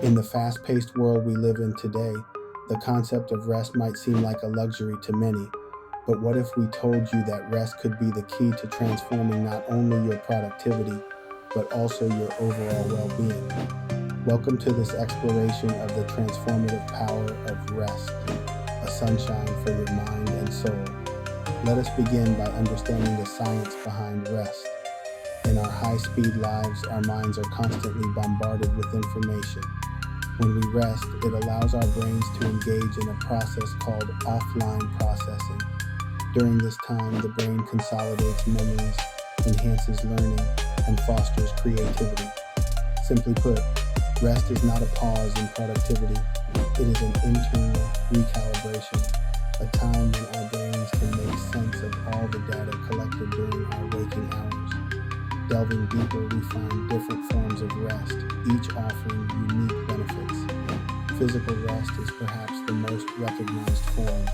In the fast-paced world we live in today, the concept of rest might seem like a luxury to many, but what if we told you that rest could be the key to transforming not only your productivity, but also your overall well-being? Welcome to this exploration of the transformative power of rest, a sunshine for your mind and soul. Let us begin by understanding the science behind rest. In our high-speed lives, our minds are constantly bombarded with information. When we rest, it allows our brains to engage in a process called offline processing. During this time, the brain consolidates memories, enhances learning, and fosters creativity. Simply put, rest is not a pause in productivity. It is an internal recalibration, a time when our brains can make sense of all the data collected during our waking hours. Delving deeper, we find different forms of rest, each offering unique benefits. Physical rest is perhaps the most recognized form,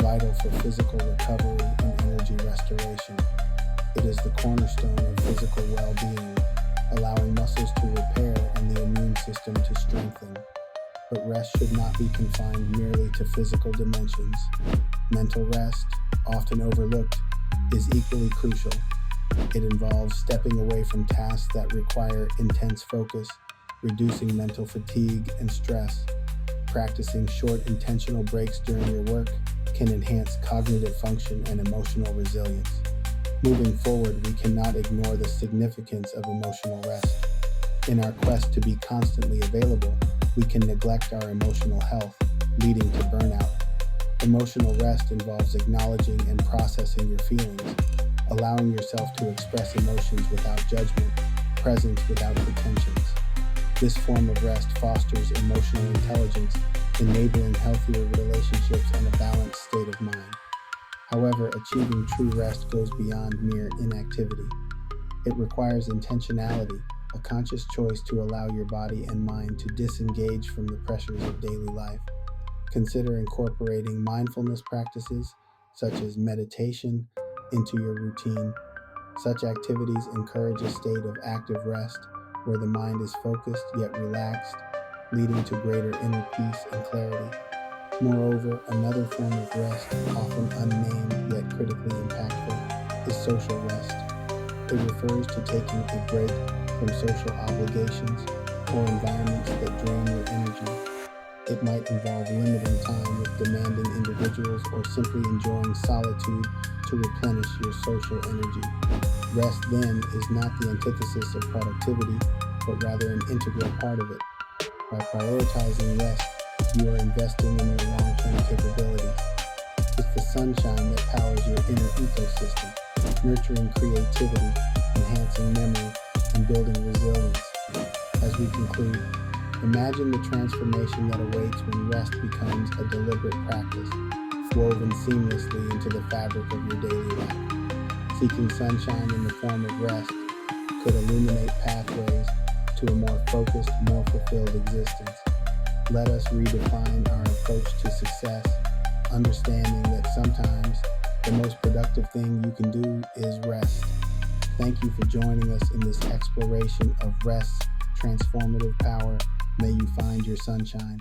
vital for physical recovery and energy restoration. It is the cornerstone of physical well-being, allowing muscles to repair and the immune system to strengthen. But rest should not be confined merely to physical dimensions. Mental rest, often overlooked, is equally crucial. It involves stepping away from tasks that require intense focus, reducing mental fatigue and stress. Practicing short intentional breaks during your work can enhance cognitive function and emotional resilience. Moving forward, we cannot ignore the significance of emotional rest. In our quest to be constantly available, we can neglect our emotional health, leading to burnout. Emotional rest involves acknowledging and processing your feelings, allowing yourself to express emotions without judgment, presence without pretensions. This form of rest fosters emotional intelligence, enabling healthier relationships and a balanced state of mind. However, achieving true rest goes beyond mere inactivity. It requires intentionality, a conscious choice to allow your body and mind to disengage from the pressures of daily life. Consider incorporating mindfulness practices, such as meditation, into your routine. Such activities encourage a state of active rest where the mind is focused yet relaxed, leading to greater inner peace and clarity. Moreover, another form of rest, often unnamed yet critically impactful, is social rest. It refers to taking a break from social obligations or environments that drain your energy. It might involve limiting time with demanding individuals or simply enjoying solitude to replenish your social energy. Rest, then, is not the antithesis of productivity, but rather an integral part of it. By prioritizing rest, you are investing in your long-term capabilities. It's the sunshine that powers your inner ecosystem, nurturing creativity, enhancing memory, and building resilience. As we conclude, imagine the transformation that awaits when rest becomes a deliberate practice, woven seamlessly into the fabric of your daily life. Seeking sunshine in the form of rest could illuminate pathways to a more focused, more fulfilled existence. Let us redefine our approach to success, understanding that sometimes the most productive thing you can do is rest. Thank you for joining us in this exploration of rest's transformative power. May you find your sunshine.